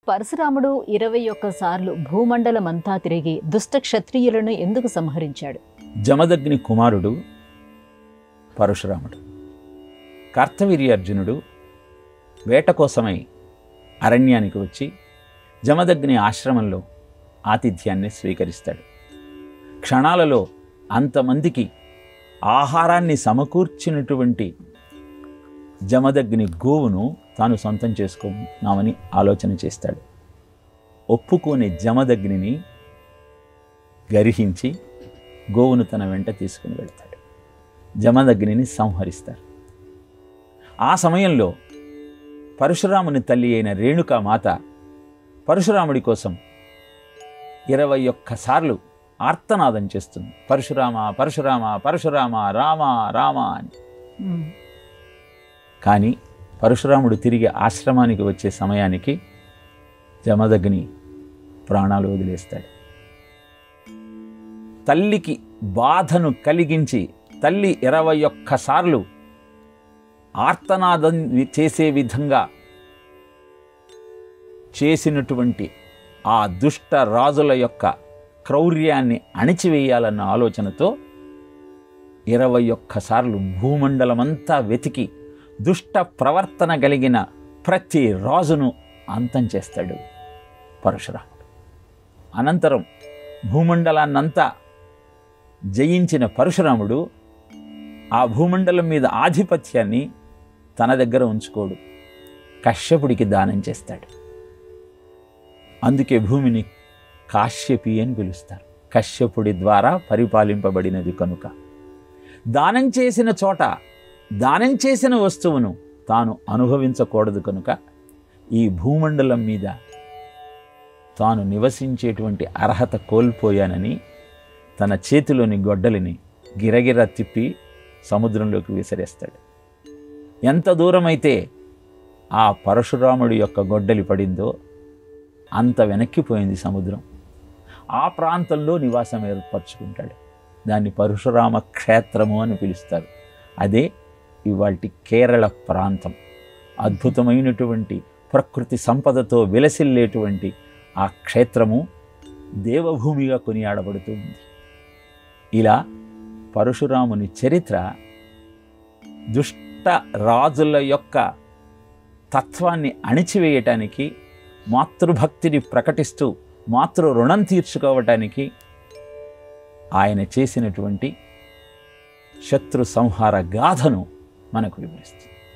పరశురాముడు 21 సార్లు భూమండలమంతా తిరిగి దుష్ట క్షత్రియులను ఎందుకు సంహరించాడు? జమదగ్ని కుమారుడు పరశురాముడు. కార్తవీర్యార్జునుడు వేట కోసమై అరణ్యానికి వచ్చి జమదగ్ని ఆశ్రమంలో ఆతిథ్యాన్ని స్వీకరిస్తాడు. క్షణాలలో అంతమందికి ఆహారాన్ని సమకూర్చినటువంటి జమదగ్ని గోవును తాను సొంతం చేసుకున్నామని ఆలోచన చేస్తాడు. ఒప్పుకోని జమదగ్నిని గర్హించి గోవును తన వెంట తీసుకుని వెళ్తాడు. జమదగ్నిని సంహరిస్తారు. ఆ సమయంలో పరశురాముని తల్లి అయిన రేణుకామాత పరశురాముడి కోసం 21 సార్లు ఆర్తనాదం చేస్తుంది. పరశురామ పరశురామ పరశురామ రామ రామ అని. కానీ పరశురాముడు తిరిగి ఆశ్రమానికి వచ్చే సమయానికి జమదగ్ని ప్రాణాలు వదిలేస్తాడు. తల్లికి బాధను కలిగించి తల్లి 21 సార్లు ఆర్తనాదం చేసే విధంగా చేసినటువంటి ఆ దుష్ట రాజుల యొక్క క్రౌర్యాన్ని అణిచివేయాలన్న ఆలోచనతో 21 సార్లు భూమండలమంతా వెతికి దుష్ట ప్రవర్తన కలిగిన ప్రతి రాజును అంతం చేస్తాడు పరశురాముడు. అనంతరం భూమండలాన్నంతా జయించిన పరశురాముడు ఆ భూమండలం మీద ఆధిపత్యాన్ని తన దగ్గర ఉంచుకోడు, కశ్యపుడికి దానం చేస్తాడు. అందుకే భూమిని కాశ్యపి అని పిలుస్తారు. కశ్యపుడి ద్వారా పరిపాలింపబడినది కనుక దానం చేసిన చోట దానం చేసిన వస్తువును తాను అనుభవించకూడదు కనుక ఈ భూమండలం మీద తాను నివసించేటువంటి అర్హత కోల్పోయానని తన చేతిలోని గొడ్డలిని గిరగిర తిప్పి సముద్రంలోకి విసిరేస్తాడు. ఎంత దూరమైతే ఆ పరశురాముడి యొక్క గొడ్డలి పడిందో అంత వెనక్కిపోయింది సముద్రం. ఆ ప్రాంతంలో నివాసం ఏర్పరచుకుంటాడు. దాన్ని పరశురామ క్షేత్రము అని పిలుస్తారు. అదే ఇవాల్టి కేరళ ప్రాంతం. అద్భుతమైనటువంటి ప్రకృతి సంపదతో విలసిల్లేటువంటి ఆ క్షేత్రము దేవభూమిగా కొనియాడబడుతుంది. ఇలా పరశురాముని చరిత్ర దుష్ట రాజుల యొక్క తత్వాన్ని అణిచివేయటానికి, మాతృభక్తిని ప్రకటిస్తూ మాతృ రుణం తీర్చుకోవటానికి ఆయన చేసినటువంటి శత్రు సంహార గాథను మనకు వివరిస్తుంది.